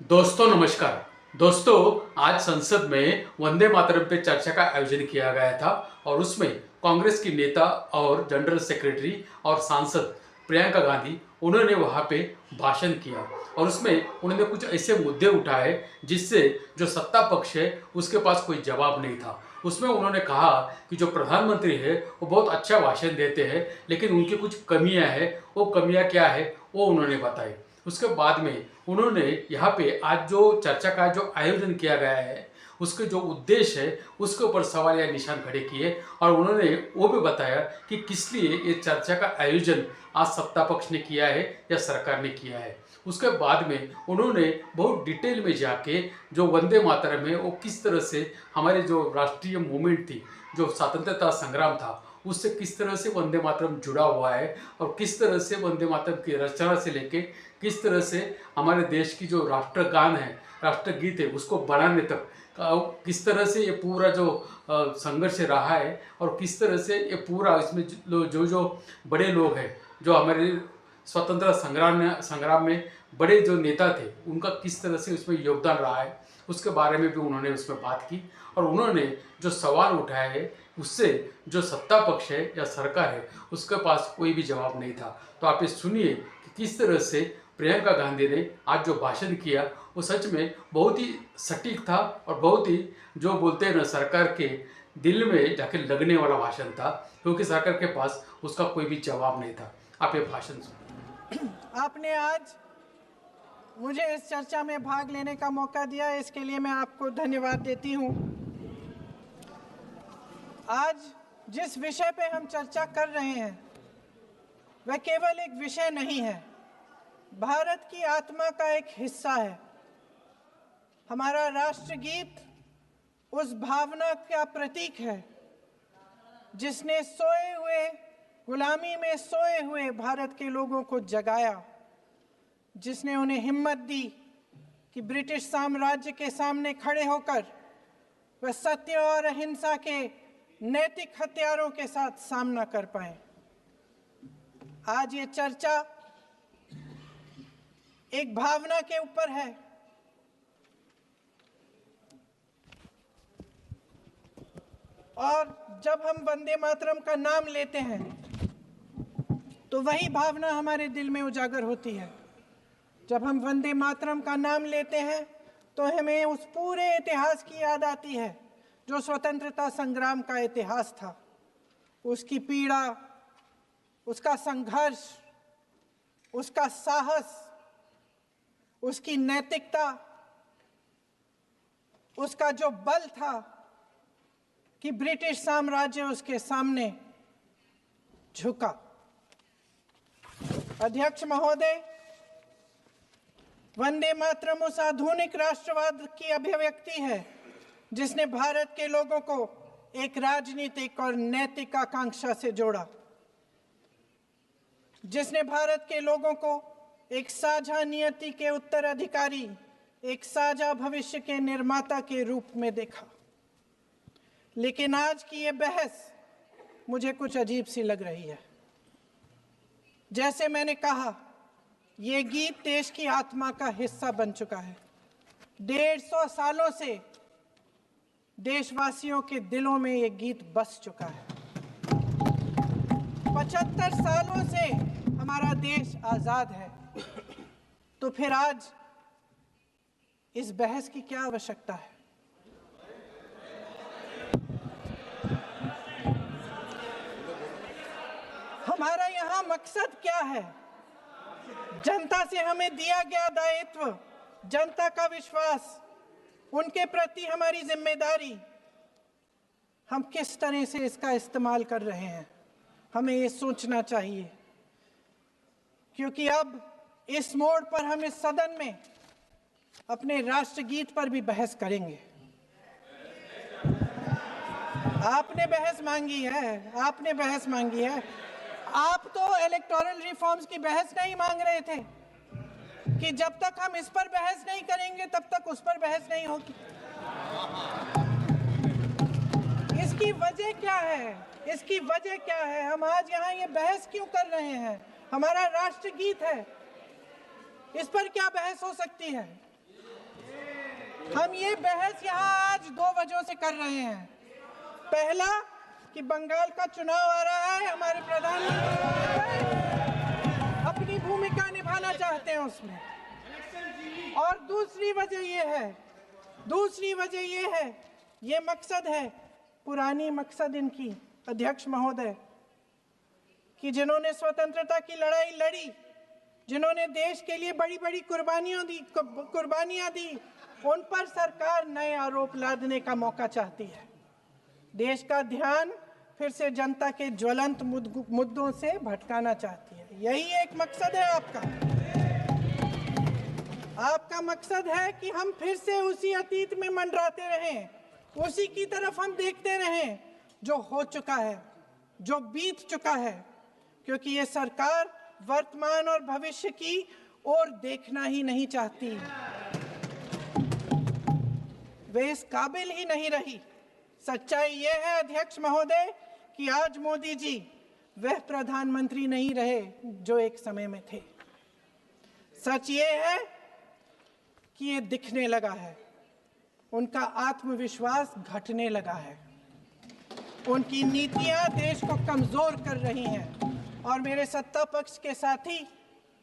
दोस्तों नमस्कार। दोस्तों, आज संसद में वंदे मातरम पे चर्चा का आयोजन किया गया था और उसमें कांग्रेस की नेता और जनरल सेक्रेटरी और सांसद प्रियंका गांधी उन्होंने वहाँ पे भाषण किया और उसमें उन्होंने कुछ ऐसे मुद्दे उठाए जिससे जो सत्ता पक्ष है उसके पास कोई जवाब नहीं था। उसमें उन्होंने कहा कि जो प्रधानमंत्री है वो बहुत अच्छा भाषण देते हैं, लेकिन उनकी कुछ कमियां हैं। वो कमियां क्या है वो उन्होंने बताई। उसके बाद में उन्होंने यहाँ पे आज जो चर्चा का जो आयोजन किया गया है उसके जो उद्देश्य है उसके ऊपर सवाल या निशान खड़े किए और उन्होंने वो भी बताया कि किस लिए ये चर्चा का आयोजन आज सत्ता पक्ष ने किया है या सरकार ने किया है। उसके बाद में उन्होंने बहुत डिटेल में जाके जो वंदे मातरम है वो किस तरह से हमारे जो राष्ट्रीय मूवमेंट थी, जो स्वतंत्रता संग्राम था, उससे किस तरह से वंदे मातरम जुड़ा हुआ है और किस तरह से वंदे मातरम की रचना से लेके किस तरह से हमारे देश की जो राष्ट्रगान है, राष्ट्रगीत है, उसको बनाने तक किस तरह से ये पूरा जो संघर्ष रहा है और किस तरह से ये पूरा इसमें जो जो बड़े लोग हैं, जो हमारे स्वतंत्रता संग्राम में बड़े जो नेता थे, उनका किस तरह से उसमें योगदान रहा है, उसके बारे में भी उन्होंने उसमें बात की। और उन्होंने जो सवाल उठाए हैं उससे जो सत्ता पक्ष है या सरकार है उसके पास कोई भी जवाब नहीं था। तो आप ये सुनिए कि किस तरह से प्रियंका गांधी ने आज जो भाषण किया वो सच में बहुत ही सटीक था और बहुत ही जो बोलते हैं ना सरकार के दिल में जाके लगने वाला भाषण था, क्योंकि सरकार के पास उसका कोई भी जवाब नहीं था। आप ये भाषण सुनिए। आपने आज मुझे इस चर्चा में भाग लेने का मौका दिया, इसके लिए मैं आपको धन्यवाद देती हूँ। आज जिस विषय पे हम चर्चा कर रहे हैं वह केवल एक विषय नहीं है, भारत की आत्मा का एक हिस्सा है। हमारा राष्ट्रगीत उस भावना का प्रतीक है जिसने सोए हुए, गुलामी में सोए हुए भारत के लोगों को जगाया, जिसने उन्हें हिम्मत दी कि ब्रिटिश साम्राज्य के सामने खड़े होकर वह सत्य और अहिंसा के नैतिक हथियारों के साथ सामना कर पाए। आज ये चर्चा एक भावना के ऊपर है। और जब हम वंदे मातरम का नाम लेते हैं तो वही भावना हमारे दिल में उजागर होती है। जब हम वंदे मातरम का नाम लेते हैं तो हमें उस पूरे इतिहास की याद आती है जो स्वतंत्रता संग्राम का इतिहास था, उसकी पीड़ा, उसका संघर्ष, उसका साहस, उसकी नैतिकता, उसका जो बल था कि ब्रिटिश साम्राज्य उसके सामने झुका। अध्यक्ष महोदय, वंदे मातरम उस आधुनिक राष्ट्रवाद की अभिव्यक्ति है जिसने भारत के लोगों को एक राजनीतिक और नैतिक आकांक्षा से जोड़ा, जिसने भारत के लोगों को एक साझा नियति के उत्तराधिकारी, एक साझा भविष्य के निर्माता के रूप में देखा। लेकिन आज की ये बहस मुझे कुछ अजीब सी लग रही है। जैसे मैंने कहा, ये गीत देश की आत्मा का हिस्सा बन चुका है। 150 सालों से देशवासियों के दिलों में ये गीत बस चुका है। 75 सालों से हमारा देश आजाद है, तो फिर आज इस बहस की क्या आवश्यकता है? हमारा यहाँ मकसद क्या है? जनता से हमें दिया गया दायित्व, जनता का विश्वास, उनके प्रति हमारी जिम्मेदारी, हम किस तरह से इसका इस्तेमाल कर रहे हैं, हमें ये सोचना चाहिए। क्योंकि अब इस मोड़ पर हम इस सदन में अपने राष्ट्रगीत पर भी बहस करेंगे। आपने बहस मांगी है, आपने बहस मांगी है। आप तो इलेक्टोरल रिफॉर्म्स की बहस नहीं मांग रहे थे कि जब तक हम इस पर बहस नहीं करेंगे तब तक उस पर बहस नहीं होगी। इसकी वजह क्या है? इसकी वजह क्या है? हम आज यहाँ ये बहस क्यों कर रहे हैं? हमारा राष्ट्रगीत है, इस पर क्या बहस हो सकती है? हम ये बहस यहाँ आज दो वजहों से कर रहे हैं। पहला कि बंगाल का चुनाव आ रहा है, हमारे प्रधानमंत्री अपनी भूमिका निभाना चाहते हैं उसमें। और दूसरी वजह ये है, ये मकसद है, पुरानी मकसद इनकी अध्यक्ष महोदय, कि जिन्होंने स्वतंत्रता की लड़ाई लड़ी, जिन्होंने देश के लिए बड़ी बड़ी कुर्बानियां दी, उन पर सरकार नए आरोप लादने का मौका चाहती है। देश का ध्यान फिर से जनता के ज्वलंत मुद्दों से भटकाना चाहती है। यही एक मकसद है आपका मकसद है कि हम फिर से उसी अतीत में मंडराते रहें, उसी की तरफ हम देखते रहें जो हो चुका है, जो बीत चुका है, क्योंकि ये सरकार वर्तमान और भविष्य की ओर देखना ही नहीं चाहती। वे इस काबिल ही नहीं रही। सच्चाई ये है अध्यक्ष महोदय कि आज मोदी जी वह प्रधानमंत्री नहीं रहे जो एक समय में थे। सच ये है कि ये दिखने लगा है, उनका आत्मविश्वास घटने लगा है, उनकी नीतियां देश को कमजोर कर रही हैं। और मेरे सत्ता पक्ष के साथी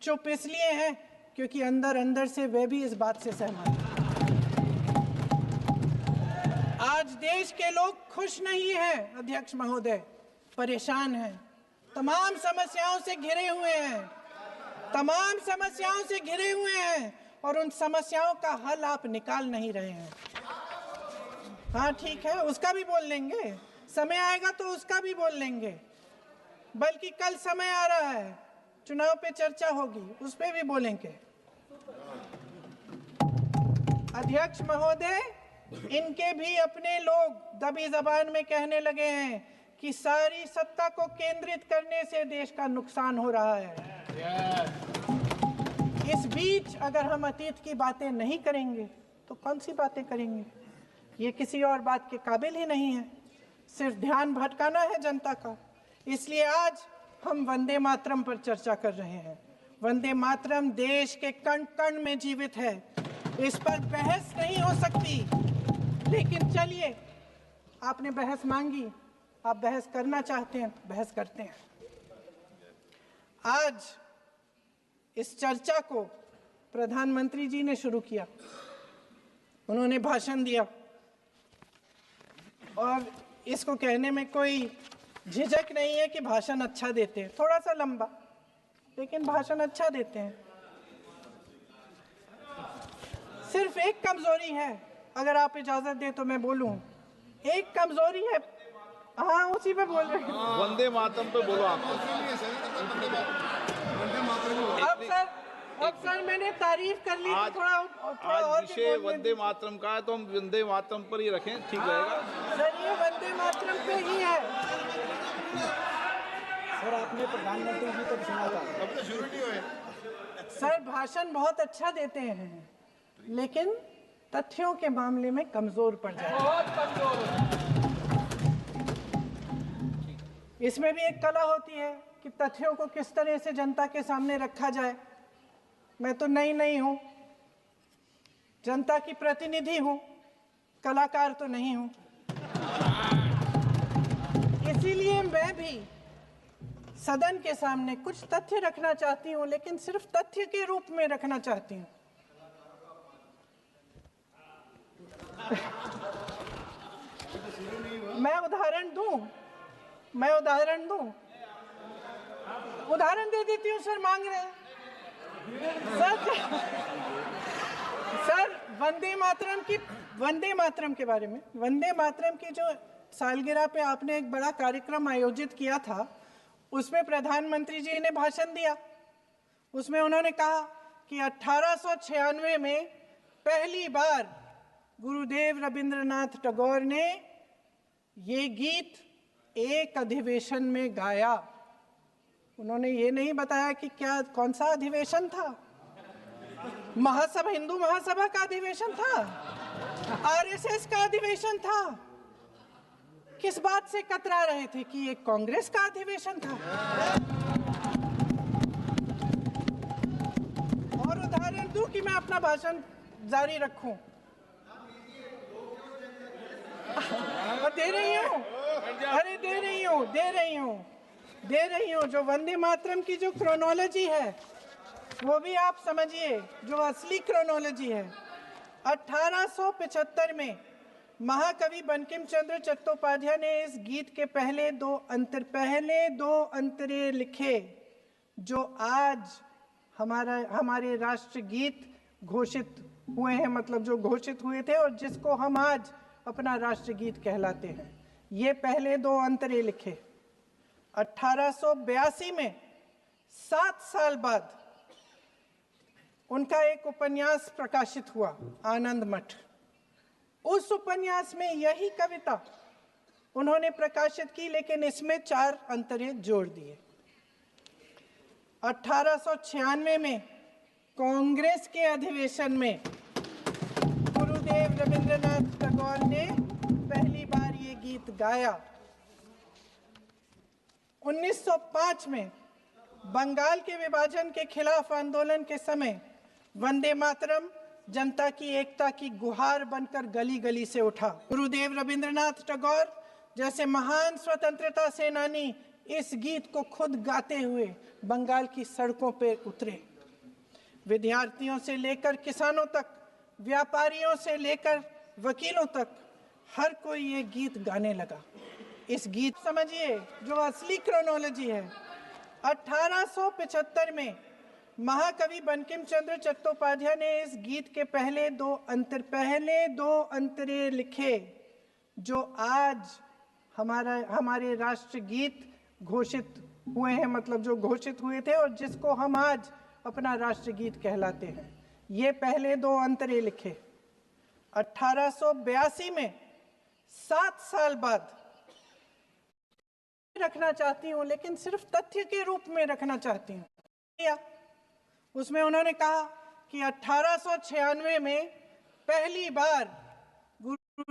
चुप इसलिए हैं क्योंकि अंदर अंदर से वे भी इस बात से सहमत हैं। आज देश के लोग खुश नहीं हैं अध्यक्ष महोदय, परेशान हैं, तमाम समस्याओं से घिरे हुए हैं और उन समस्याओं का हल आप निकाल नहीं रहे हैं। हाँ ठीक है, उसका भी बोल लेंगे, समय आएगा तो उसका भी बोल लेंगे, बल्कि कल समय आ रहा है, चुनाव पे चर्चा होगी, उस पे भी बोलेंगे। अध्यक्ष महोदय, इनके भी अपने लोग दबी जबान में कहने लगे हैं कि सारी सत्ता को केंद्रित करने से देश का नुकसान हो रहा है। इस बीच अगर हम अतीत की बातें नहीं करेंगे तो कौन सी बातें करेंगे? ये किसी और बात के काबिल ही नहीं है, सिर्फ ध्यान भटकाना है जनता का। इसलिए आज हम वंदे मातरम पर चर्चा कर रहे हैं। वंदे मातरम देश के कण कण में जीवित है, इस पर बहस नहीं हो सकती। लेकिन चलिए, आपने बहस मांगी, आप बहस करना चाहते हैं, बहस करते हैं। आज इस चर्चा को प्रधानमंत्री जी ने शुरू किया, उन्होंने भाषण दिया और इसको कहने में कोई झिझक नहीं है कि भाषण अच्छा देते हैं, थोड़ा सा लंबा, लेकिन भाषण अच्छा देते हैं। सिर्फ एक कमजोरी है, अगर आप इजाजत दें तो मैं बोलूं, एक कमजोरी है। हाँ, उसी पे बोल रहे हैं, वंदे मातरम पे बोलो आप। अब सर मैंने तारीफ कर ली, थोड़ा और विषय वंदे मातरम का है तो हम वंदे मातरम पर ही रखें, ठीक रहेगा। सर ये वंदे मातरम पे ही है। सर आपने प्रधानमंत्री जी को सुना था, अब तो शुरू नहीं हुए। सर भाषण बहुत अच्छा देते हैं, लेकिन तथ्यों के मामले में कमजोर पड़ जाते हैं, बहुत कमजोर। इसमें भी एक कला होती है कि तथ्यों को किस तरह से जनता के सामने रखा जाए। मैं तो नहीं हूं, जनता की प्रतिनिधि हूं, कलाकार तो नहीं हूं। इसीलिए मैं भी सदन के सामने कुछ तथ्य रखना चाहती हूं, लेकिन सिर्फ तथ्य के रूप में रखना चाहती हूं। मैं उदाहरण दे देती हूँ। सर मांग रहे हैं सर वंदे मातरम के बारे में, वंदे मातरम की जो सालगिरह पे आपने एक बड़ा कार्यक्रम आयोजित किया था, उसमें प्रधानमंत्री जी ने भाषण दिया। उसमें उन्होंने कहा कि 1896 में पहली बार गुरुदेव रविंद्रनाथ टैगोर ने ये गीत एक अधिवेशन में गाया। उन्होंने ये नहीं बताया कि कौन सा अधिवेशन था, महासभा, हिंदू महासभा का अधिवेशन था, आरएसएस का अधिवेशन था, किस बात से कतरा रहे थे कि ये कांग्रेस का अधिवेशन था। और उदाहरण दूं कि मैं अपना भाषण जारी रखूं, दे रही हूँ, अरे दे रही हूँ। जो वंदे मातरम की जो क्रोनोलॉजी है वो भी आप समझिए, जो असली क्रोनोलॉजी है। 1875 में महाकवि बंकिम चंद्र चट्टोपाध्याय ने इस गीत के पहले दो अंतरे लिखे, जो आज हमारे राष्ट्रगीत घोषित हुए हैं, मतलब जो घोषित हुए थे और जिसको हम आज अपना राष्ट्रगीत कहलाते हैं। ये पहले दो अंतरे लिखे 1882 में। 7 साल बाद उनका एक उपन्यास प्रकाशित हुआ, आनंद मठ। उस उपन्यास में यही कविता उन्होंने प्रकाशित की, लेकिन इसमें 4 अंतरे जोड़ दिए। 1896 में कांग्रेस के अधिवेशन में गुरुदेव रविंद्रनाथ टैगोर ने पहली बार ये गीत गाया। 1905 में बंगाल के विभाजन के खिलाफ आंदोलन के समय वंदे मातरम जनता की एकता की गुहार बनकर गली गली से उठा। गुरुदेव रविंद्रनाथ टैगोर जैसे महान स्वतंत्रता सेनानी इस गीत को खुद गाते हुए बंगाल की सड़कों पर उतरे। विद्यार्थियों से लेकर किसानों तक, व्यापारियों से लेकर वकीलों तक, हर कोई ये गीत गाने लगा। इस गीत समझिए, जो असली क्रोनोलॉजी है। 1875 में महाकवि बंकिम चंद्र चट्टोपाध्याय ने इस गीत के पहले दो अंतरे लिखे, जो आज हमारे राष्ट्रगीत घोषित हुए हैं, मतलब जो घोषित हुए थे और जिसको हम आज अपना राष्ट्रगीत कहलाते हैं। ये पहले दो अंतरे लिखे 1882 में। 7 साल बाद रखना चाहती हूँ, लेकिन सिर्फ तथ्य के रूप में रखना चाहती हूँ। उसमें उन्होंने कहा कि 1896 में पहली बार गुरु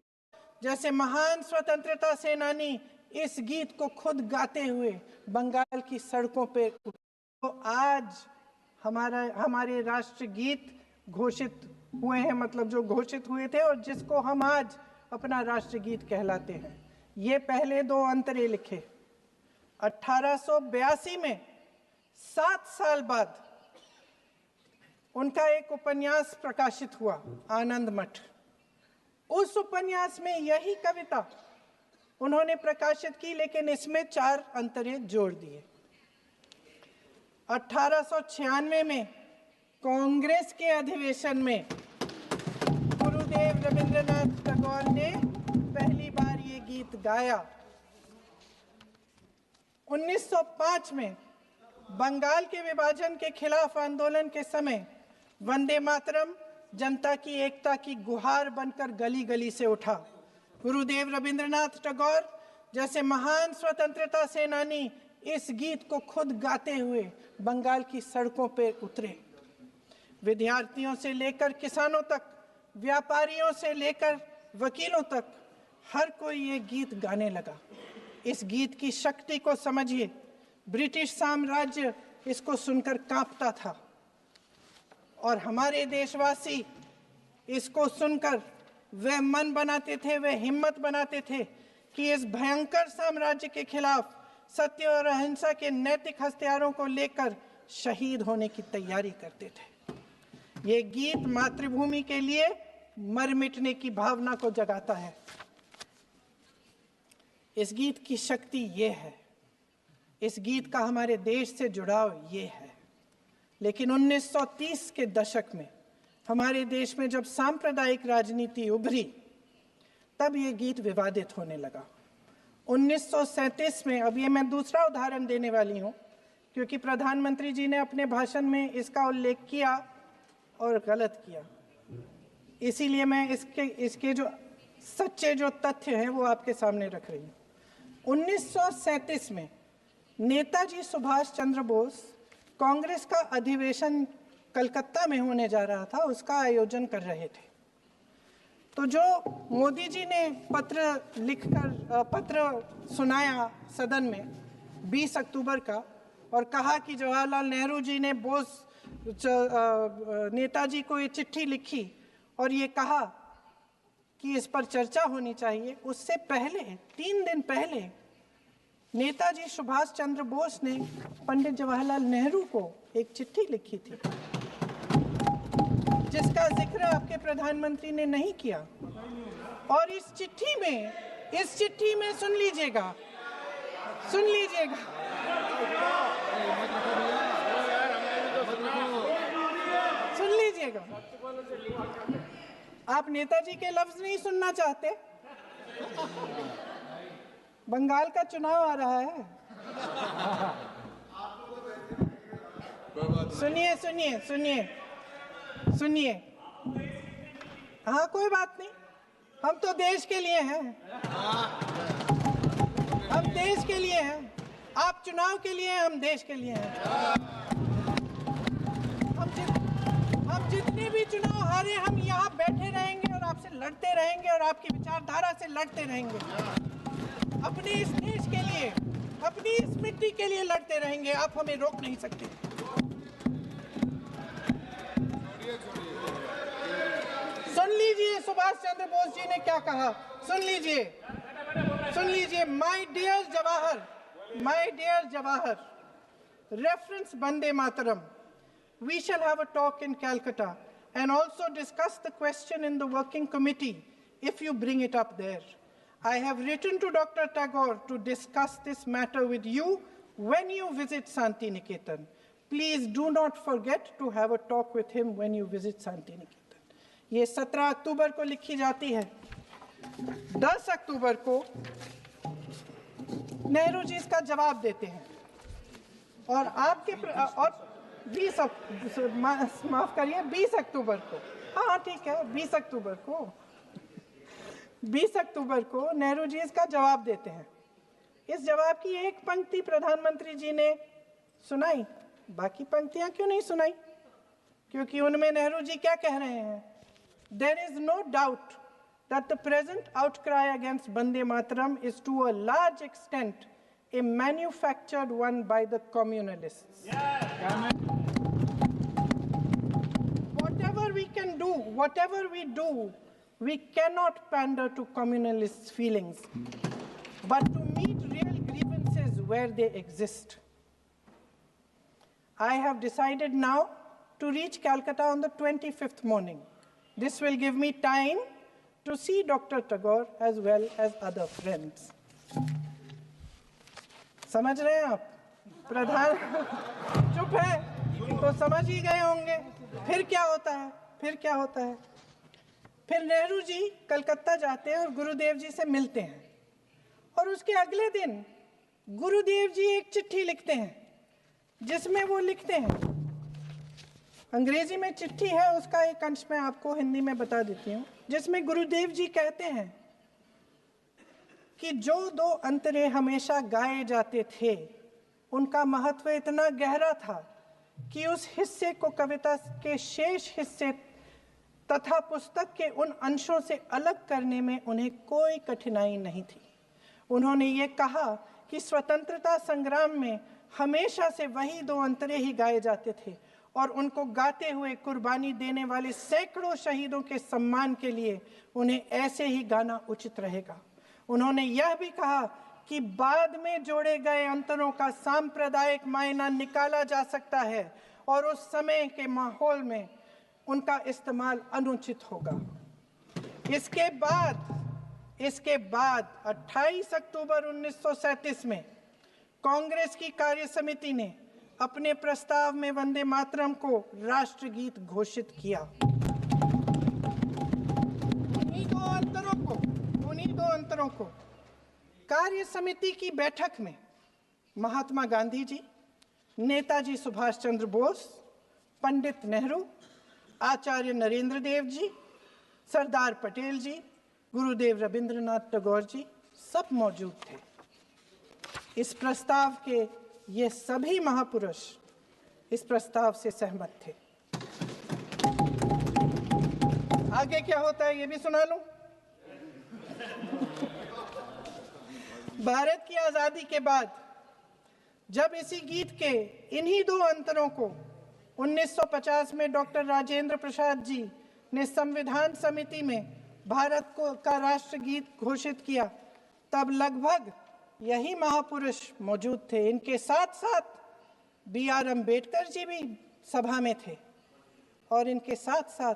जैसे महान स्वतंत्रता सेनानी इस गीत को खुद गाते हुए बंगाल की सड़कों पे, तो आज हमारे राष्ट्रगीत घोषित हुए हैं, मतलब जो घोषित हुए थे और जिसको हम आज अपना राष्ट्रगीत कहलाते हैं। ये पहले दो अंतरे लिखे 1882 में। 7 साल बाद उनका एक उपन्यास प्रकाशित हुआ, आनंद मठ। उस उपन्यास में यही कविता उन्होंने प्रकाशित की, लेकिन इसमें 4 अंतरे जोड़ दिए। 1896 में कांग्रेस के अधिवेशन में गुरुदेव रविंद्रनाथ टैगोर ने पहली बार ये गीत गाया। 1905 में बंगाल के विभाजन के खिलाफ आंदोलन के समय वंदे मातरम जनता की एकता की गुहार बनकर गली गली से उठा। गुरुदेव रविंद्रनाथ टैगोर जैसे महान स्वतंत्रता सेनानी इस गीत को खुद गाते हुए बंगाल की सड़कों पर उतरे। विद्यार्थियों से लेकर किसानों तक, व्यापारियों से लेकर वकीलों तक, हर कोई ये गीत गाने लगा। इस गीत की शक्ति को समझिए। ब्रिटिश साम्राज्य इसको सुनकर कांपता था और हमारे देशवासी इसको सुनकर वे मन बनाते थे, वे हिम्मत बनाते थे कि इस भयंकर साम्राज्य के खिलाफ सत्य और अहिंसा के नैतिक हथियारों को लेकर शहीद होने की तैयारी करते थे। ये गीत मातृभूमि के लिए मर मिटने की भावना को जगाता है। इस गीत की शक्ति ये है, इस गीत का हमारे देश से जुड़ाव ये है। लेकिन 1930 के दशक में हमारे देश में जब सांप्रदायिक राजनीति उभरी, तब ये गीत विवादित होने लगा। 1937 में, अब ये मैं दूसरा उदाहरण देने वाली हूँ, क्योंकि प्रधानमंत्री जी ने अपने भाषण में इसका उल्लेख किया और गलत किया, इसीलिए मैं इसके जो सच्चे जो तथ्य हैं वो आपके सामने रख रही हूँ। 1937 में नेताजी सुभाष चंद्र बोस कांग्रेस का अधिवेशन कलकत्ता में होने जा रहा था, उसका आयोजन कर रहे थे। तो जो मोदी जी ने पत्र सुनाया सदन में 20 अक्टूबर का, और कहा कि जवाहरलाल नेहरू जी ने नेताजी को ये चिट्ठी लिखी और ये कहा कि इस पर चर्चा होनी चाहिए, उससे पहले 3 दिन पहले नेताजी सुभाष चंद्र बोस ने पंडित जवाहरलाल नेहरू को एक चिट्ठी लिखी थी, जिसका जिक्र आपके प्रधानमंत्री ने नहीं किया। और इस चिट्ठी में सुन लीजिएगा, आप नेताजी के लफ्ज नहीं सुनना चाहते? बंगाल का चुनाव आ रहा है। सुनिए। हाँ, कोई बात नहीं, हम तो देश के लिए हैं। हम देश के लिए हैं, आप चुनाव के लिए हैं, हम देश के लिए हैं। हम जितने भी चुनाव हारे, हम यहाँ बैठे रहेंगे और आपसे लड़ते रहेंगे और आपकी विचारधारा से लड़ते रहेंगे। अपने इस देश के लिए, अपनी इस मिट्टी के लिए लड़ते रहेंगे। आप हमें रोक नहीं सकते। सुन लीजिए सुभाष चंद्र बोस जी ने क्या कहा, सुन लीजिए। My dear Jawahar, reference Vande Mataram. We shall have a talk in Calcutta and also discuss the question in the working committee if you bring it up there. I have written to Dr. Tagore to discuss this matter with you when you visit Santi Niketan. Please do not forget to have a talk with him when you visit Santi Niketan. ये 17 अक्टूबर को लिखी जाती है। 10 अक्टूबर को नेहरू जी इसका जवाब देते हैं और आपके और 20 अक्टूबर को, हाँ ठीक है, 20 अक्टूबर को नेहरू जी इसका जवाब देते हैं। इस जवाब की एक पंक्ति प्रधानमंत्री जी ने सुनाई, बाकी पंक्तियां क्यों नहीं सुनाई? क्योंकि उनमें नेहरू जी क्या कह रहे हैं? There is no doubt that the present outcry against Vande Mataram is to a large extent a manufactured one by the communalists. Whatever we do, we cannot pander to communalists' feelings, but to meet real grievances where they exist. I have decided now to reach Calcutta on the 25th morning. This will give me time to see Dr. Tagore as well as other friends. समझ रहे हैं आप? प्रधान चुप है तो समझ ही गए होंगे। फिर क्या होता है? फिर नेहरू जी कलकत्ता जाते हैं और गुरुदेव जी से मिलते हैं और उसके अगले दिन गुरुदेव जी एक चिट्ठी लिखते हैं जिसमें वो लिखते हैं, अंग्रेजी में चिट्ठी है, उसका एक अंश मैं आपको हिंदी में बता देती हूँ, जिसमें गुरुदेव जी कहते हैं कि जो 2 अंतरे हमेशा गाए जाते थे उनका महत्व इतना गहरा था कि उस हिस्से को कविता के शेष हिस्से तथा पुस्तक के उन अंशों से अलग करने में उन्हें कोई कठिनाई नहीं थी। उन्होंने ये कहा कि स्वतंत्रता संग्राम में हमेशा से वही 2 अंतरे ही गाए जाते थे और उनको गाते हुए कुर्बानी देने वाले सैकड़ों शहीदों के सम्मान के लिए उन्हें ऐसे ही गाना उचित रहेगा। उन्होंने यह भी कहा कि बाद में जोड़े गए अंतरों का सांप्रदायिक मायना निकाला जा सकता है और उस समय के माहौल में उनका इस्तेमाल अनुचित होगा। इसके बाद 28 अक्टूबर 1937 में कांग्रेस की कार्य समिति ने अपने प्रस्ताव में वंदे मातरम को राष्ट्रगीत घोषित किया। उन्हीं दो अंतरों को कार्य समिति की बैठक में महात्मा गांधी जी, नेताजी सुभाष चंद्र बोस, पंडित नेहरू, आचार्य नरेंद्र देव जी, सरदार पटेल जी, गुरुदेव रविंद्रनाथ टैगोर जी सब मौजूद थे। इस प्रस्ताव के ये सभी महापुरुष इस प्रस्ताव से सहमत थे। आगे क्या होता है ये भी सुना लूं। भारत की आजादी के बाद जब इसी गीत के इन्हीं 2 अंतरों को 1950 में डॉक्टर राजेंद्र प्रसाद जी ने संविधान समिति में भारत को का राष्ट्रगीत घोषित किया, तब लगभग यही महापुरुष मौजूद थे। इनके साथ साथ B.R. अम्बेडकर जी भी सभा में थे और इनके साथ साथ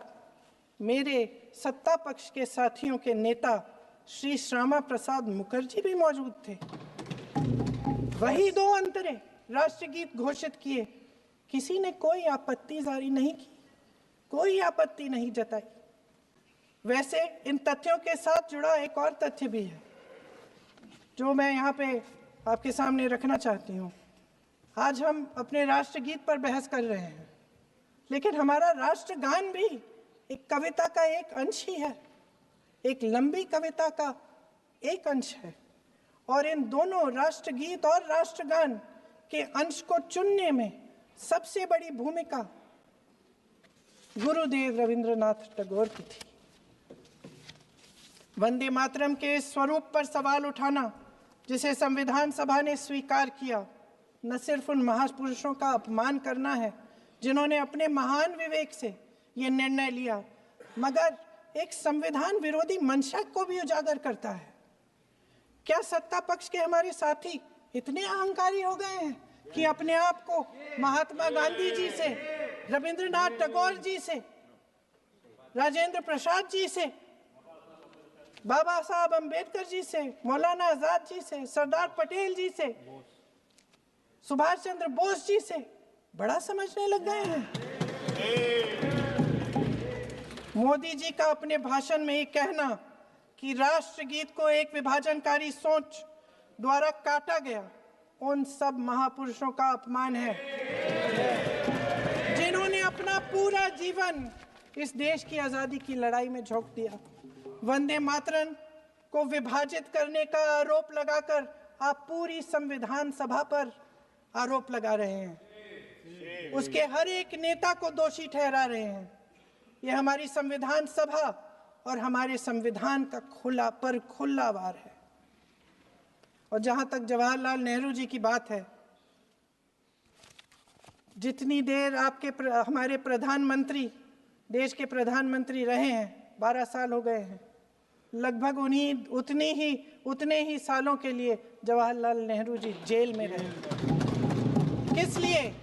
मेरे सत्ता पक्ष के साथियों के नेता श्री श्यामा प्रसाद मुखर्जी भी मौजूद थे। वही दो अंतरे राष्ट्रगीत घोषित किए, किसी ने कोई आपत्ति जारी नहीं की, कोई आपत्ति नहीं जताई। वैसे इन तथ्यों के साथ जुड़ा एक और तथ्य भी है जो मैं यहाँ पे आपके सामने रखना चाहती हूँ। आज हम अपने राष्ट्रगीत पर बहस कर रहे हैं, लेकिन हमारा राष्ट्रगान भी एक कविता का एक अंश ही है, एक लंबी कविता का एक अंश है। और इन दोनों राष्ट्रगीत और राष्ट्रगान के अंश को चुनने में सबसे बड़ी भूमिका गुरुदेव रविंद्रनाथ टैगोर की थी। वंदे मातरम के स्वरूप पर सवाल उठाना, जिसे संविधान सभा ने स्वीकार किया, न सिर्फ उन महापुरुषों का अपमान करना है जिन्होंने अपने महान विवेक से ये निर्णय लिया, मगर एक संविधान विरोधी मंशा को भी उजागर करता है। क्या सत्ता पक्ष के हमारे साथी इतने अहंकारी हो गए हैं कि अपने आप को महात्मा गांधी जी से, रविंद्रनाथ टैगोर जी से, राजेंद्र प्रसाद जी से, बाबा साहब अम्बेडकर जी से, मौलाना आजाद जी से, सरदार पटेल जी से, सुभाष चंद्र बोस जी से बड़ा समझने लग गए हैं? मोदी जी का अपने भाषण में ये कहना कि राष्ट्रगीत को एक विभाजनकारी सोच द्वारा काटा गया, उन सब महापुरुषों का अपमान है जिन्होंने अपना पूरा जीवन इस देश की आजादी की लड़ाई में झोंक दिया। वंदे मातरम को विभाजित करने का आरोप लगाकर आप पूरी संविधान सभा पर आरोप लगा रहे हैं, उसके हर एक नेता को दोषी ठहरा रहे हैं। यह हमारी संविधान सभा और हमारे संविधान का खुला वार है। और जहां तक जवाहरलाल नेहरू जी की बात है, जितनी देर हमारे प्रधानमंत्री देश के प्रधानमंत्री रहे हैं, 12 साल हो गए हैं, लगभग उतने ही सालों के लिए जवाहरलाल नेहरू जी जेल में रहे। किस लिए?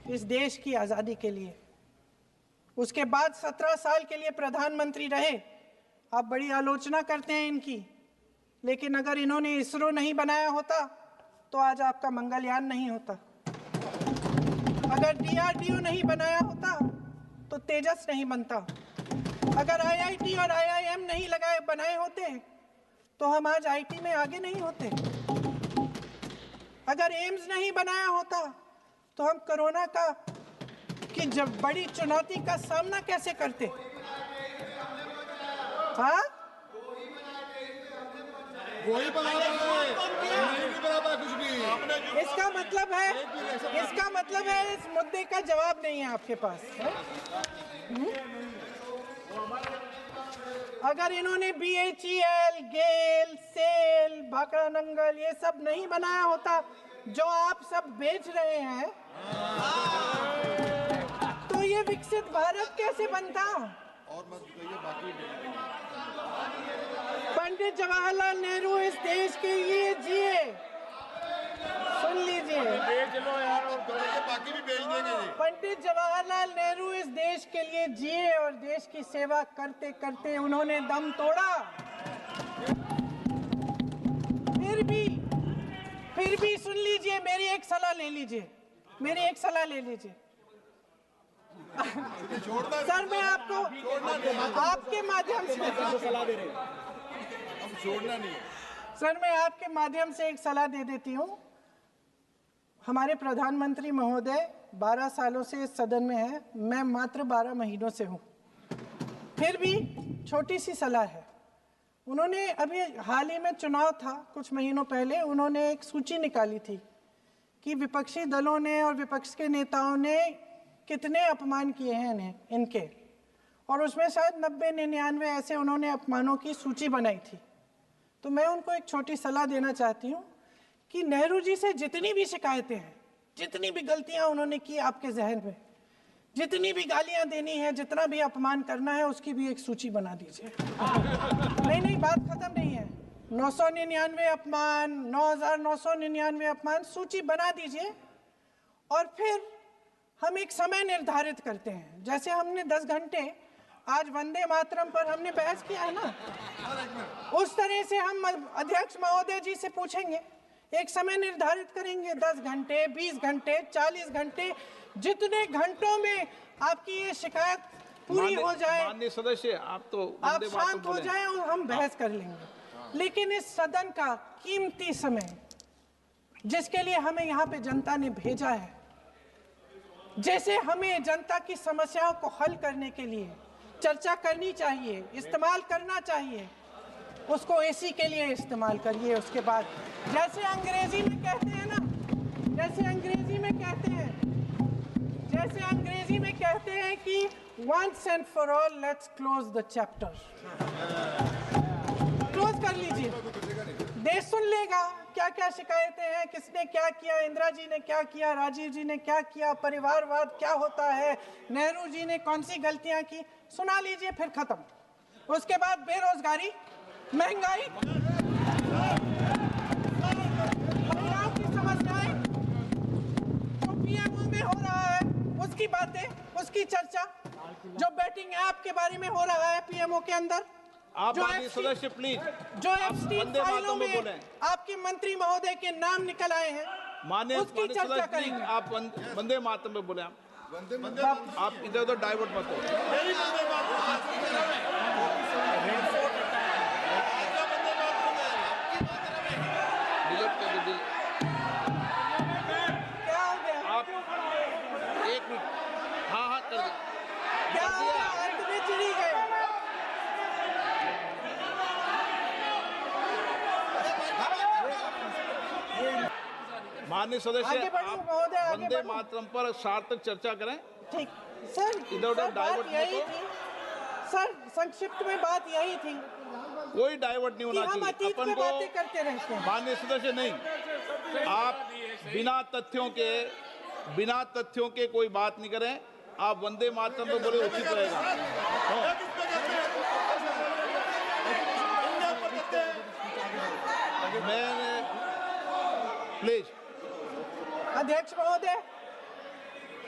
इस देश की आज़ादी के लिए। उसके बाद 17 साल के लिए प्रधानमंत्री रहे। आप बड़ी आलोचना करते हैं इनकी, लेकिन अगर इन्होंने इसरो नहीं बनाया होता तो आज आपका मंगलयान नहीं होता। अगर DRDO नहीं बनाया होता तो तेजस नहीं बनता। अगर IIT और IIM नहीं बनाए होते तो हम आज IT में आगे नहीं होते। अगर एम्स नहीं बनाया होता तो हम कोरोना की जब बड़ी चुनौती का सामना कैसे करते? हाँ, वही बना कुछ भी। इसका मतलब है इस मुद्दे का जवाब नहीं है आपके पास है? अगर इन्होंने BHEL, गेल, सेल, भाखड़ा नंगल ये सब नहीं बनाया होता जो आप सब बेच रहे हैं, तो ये विकसित भारत कैसे बनता? और मत कहिए बाकी। पंडित जवाहरलाल नेहरू इस देश के लिए जिए। सुन लीजिए, बेच लो यार, और बाकी भी बेच देंगे। पंडित जवाहरलाल नेहरू इस देश के लिए जिए और देश की सेवा करते करते उन्होंने दम तोड़ा। फिर भी सुन लीजिए, मेरी एक सलाह ले लीजिए। सर, मैं आपके माध्यम से सलाह दे रहे हैं, हम छोड़ना नहीं। सर, मैं आपके माध्यम से एक सलाह दे देती हूँ। हमारे प्रधानमंत्री महोदय 12 सालों से इस सदन में हैं, मैं मात्र 12 महीनों से हूँ। फिर भी छोटी सी सलाह है। उन्होंने अभी हाल ही में चुनाव था, कुछ महीनों पहले उन्होंने एक सूची निकाली थी कि विपक्षी दलों ने और विपक्ष के नेताओं ने कितने अपमान किए हैं इनके, और उसमें शायद 90-99 ऐसे उन्होंने अपमानों की सूची बनाई थी। तो मैं उनको एक छोटी सलाह देना चाहती हूँ कि नेहरू जी से जितनी भी शिकायतें हैं, जितनी भी गलतियाँ उन्होंने की आपके जहन में, जितनी भी गालियां देनी है, जितना भी अपमान करना है, उसकी भी एक सूची बना दीजिए। नहीं, बात खत्म नहीं है। 999 अपमान, 9,999 अपमान, सूची बना दीजिए और फिर हम एक समय निर्धारित करते हैं। जैसे हमने 10 घंटे आज वंदे मातरम पर हमने बहस किया है ना, उस तरह से हम अध्यक्ष महोदय जी से पूछेंगे, एक समय निर्धारित करेंगे, 10 घंटे, 20 घंटे, 40 घंटे, जितने घंटों में आपकी ये शिकायत पूरी हो जाए, माननीय सदस्य आप तो आप वंदे मातरम शांत हो बोले। जाएं और हम बहस कर लेंगे। लेकिन इस सदन का कीमती समय, जिसके लिए हमें यहाँ पे जनता ने भेजा है, जैसे हमें जनता की समस्याओं को हल करने के लिए चर्चा करनी चाहिए, इस्तेमाल करना चाहिए, उसको एसी के लिए इस्तेमाल करिए। उसके बाद जैसे अंग्रेजी में कहते हैं ना, जैसे अंग्रेजी में कहते हैं कि once and for all let's close the chapter, close कर लीजिए। देश सुन लेगा क्या क्या शिकायतें हैं, किसने क्या किया, इंदिरा जी ने क्या किया, राजीव जी ने क्या किया, परिवारवाद क्या होता है, नेहरू जी ने कौन सी गलतियां की, सुना लीजिए, फिर खत्म। उसके बाद बेरोजगारी, महंगाई, महिलाओं की समस्याएं, जो पीएमओ में हो रहा है उसकी बातें, उसकी चर्चा, जो बैटिंग ऐप के बारे में हो रहा है पीएमओ के अंदर, आप माननीय सदस्य प्लीज, जो एफस्टीन वंदे फाइलों मातरम में में बोलें। आपके मंत्री महोदय के नाम निकल आए हैं, माननीय उसकी चर्चा सदस्य प्लीज, करेंगे। आप वंदे मातरम में बोले। आप इधर उधर डाइवर्ट मत हो। डिलीट कर दीजिए। क्या हो गया, आप एक मिनट, हाँ कर दीजिए। क्या हो गया, अंत में चिड़ी गए। माननीय सदस्य, आगे बढ़िए आप महोदय, आगे वंदे बढ़िए। मातरम पर सार्थक चर्चा करें। ठीक सर, इधर उधर सर, बात डाइवर्ट मत यही हो। थी सर, संक्षिप्त में बात यही थी कोई डाइवर्ट नहीं कि होना हम चाहिए अतीत अपन में को। बातें करते रहते हैं। माननीय सदस्य नहीं, आप बिना तथ्यों के कोई बात नहीं करें। आप वंदे मातरम पे बोले उचित रहेगा। मैंने प्लीज, अध्यक्ष महोदय,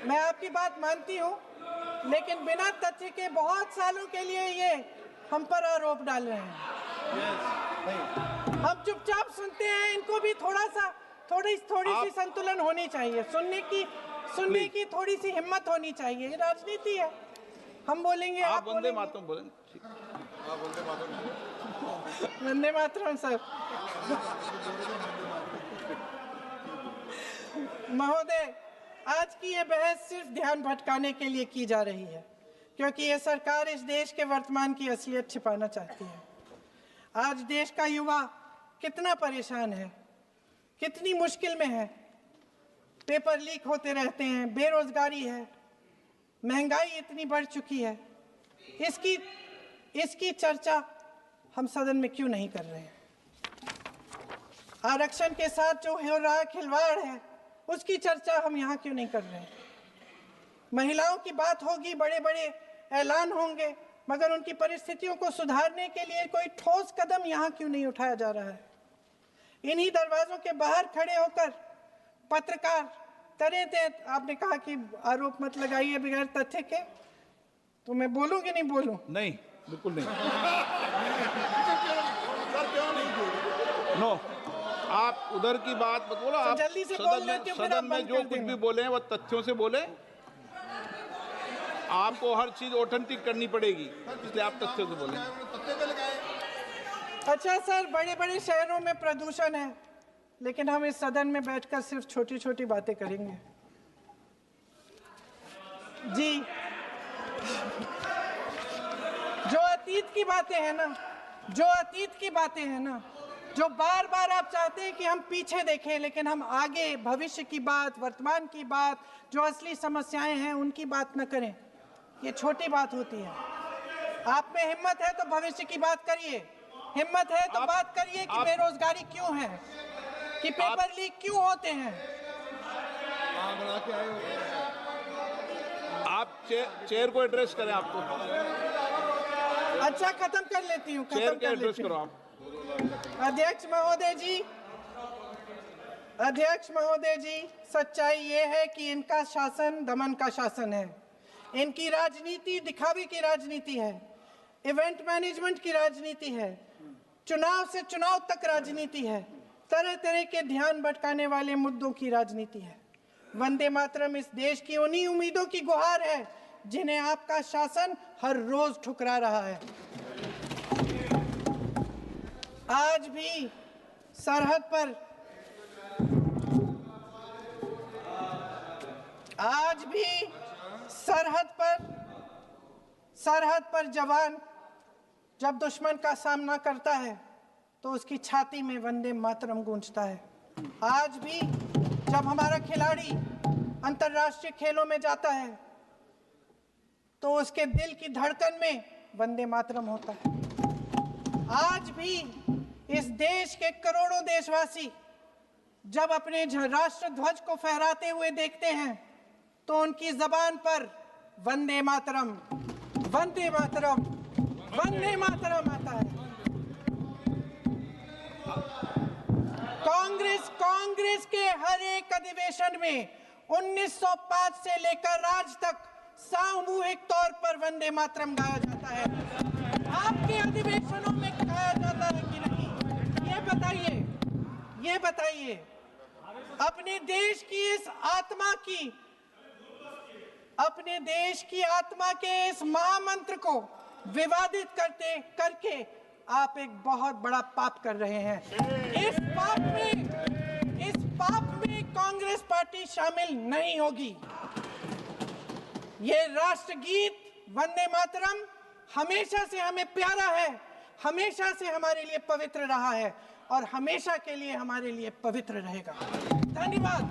मैं आपकी बात मानती हूँ, लेकिन बिना तथ्य के बहुत सालों के लिए ये हम पर आरोप डाल रहे हैं। हम चुपचाप सुनते हैं, इनको भी थोड़ी सी संतुलन होनी चाहिए, सुनने की थोड़ी सी हिम्मत होनी चाहिए। ये राजनीति है, हम बोलेंगे, आप वंदे बोलेंगे। मातरम बोलें। ठीक। वंदे मातरम सर। महोदय, आज की ये बहस सिर्फ ध्यान भटकाने के लिए की जा रही है, क्योंकि ये सरकार इस देश के वर्तमान की असलियत छिपाना चाहती है। आज देश का युवा कितना परेशान है, कितनी मुश्किल में है, पेपर लीक होते रहते हैं, बेरोजगारी है, महंगाई इतनी बढ़ चुकी है। इसकी चर्चा हम सदन में क्यों नहीं कर रहे हैं? आरक्षण के साथ जो हो रहा खिलवाड़ है, उसकी चर्चा हम यहाँ क्यों नहीं कर रहे हैं? महिलाओं की बात होगी, बड़े बड़े ऐलान होंगे, मगर उनकी परिस्थितियों को सुधारने के लिए कोई ठोस कदम यहाँ क्यों नहीं उठाया जा रहा है? इन्हीं दरवाजों के बाहर खड़े होकर पत्रकार तरह तरह, आपने कहा कि आरोप मत लगाइए बगैर तथ्य के, तो मैं बोलूं कि नहीं बोलूं? नहीं, बिल्कुल नहीं। नो, आप उधर की बात मत बोलो। आप जल्दी से बोल लेते हो, फिर आप सदन में बंद जो कर कुछ देना। भी बोले हैं वो तथ्यों से बोले। आपको हर चीज ऑथेंटिक करनी पड़ेगी, इसलिए आप तथ्यों से बोले। अच्छा सर, बड़े बड़े शहरों में प्रदूषण है, लेकिन हम इस सदन में बैठकर सिर्फ छोटी छोटी बातें करेंगे। जी, जो अतीत की बातें हैं ना, जो बार बार आप चाहते हैं कि हम पीछे देखें, लेकिन हम आगे भविष्य की बात, वर्तमान की बात, जो असली समस्याएं हैं उनकी बात न करें, ये छोटी बात होती है। आप में हिम्मत है तो भविष्य की बात करिए, हिम्मत है तो बात करिए कि बेरोजगारी क्यों है, कि पेपर लीक क्यों होते हैं। आप चेयर को एड्रेस करें आपको। अच्छा, खत्म कर लेती हूँ, चेयर खत्म के कर एड्रेस लेती करो हूँ। आप। अध्यक्ष महोदय जी, सच्चाई ये है कि इनका शासन दमन का शासन है। इनकी राजनीति दिखावे की राजनीति है, इवेंट मैनेजमेंट की राजनीति है, चुनाव से चुनाव तक राजनीति है, तरह तरह के ध्यान भटकाने वाले मुद्दों की राजनीति है। वंदे मातरम इस देश की उन्हीं उम्मीदों की गुहार है जिन्हें आपका शासन हर रोज ठुकरा रहा है। आज भी सरहद पर जवान जब दुश्मन का सामना करता है तो उसकी छाती में वंदे मातरम गूंजता है। आज भी जब हमारा खिलाड़ी अंतर्राष्ट्रीय खेलों में जाता है तो उसके दिल की धड़कन में वंदे मातरम होता है। आज भी इस देश के करोड़ों देशवासी जब अपने राष्ट्र ध्वज को फहराते हुए देखते हैं तो उनकी जबान पर वंदे मातरम, वंदे मातरम, वंदे मातरम आता है। कांग्रेस के हर एक अधिवेशन में 1905 से लेकर आज तक सामूहिक तौर पर वंदे मातरम गाया जाता है। आपके अधिवेशनों में गाया जाता है कि नहीं, ये बताइए। अपने देश की आत्मा के इस महामंत्र को विवादित करके आप एक बहुत बड़ा पाप कर रहे हैं। इस पाप में कांग्रेस पार्टी शामिल नहीं होगी। ये राष्ट्रगीत वंदे मातरम हमेशा से हमें प्यारा है, हमेशा से हमारे लिए पवित्र रहा है और हमेशा के लिए हमारे लिए पवित्र रहेगा। धन्यवाद।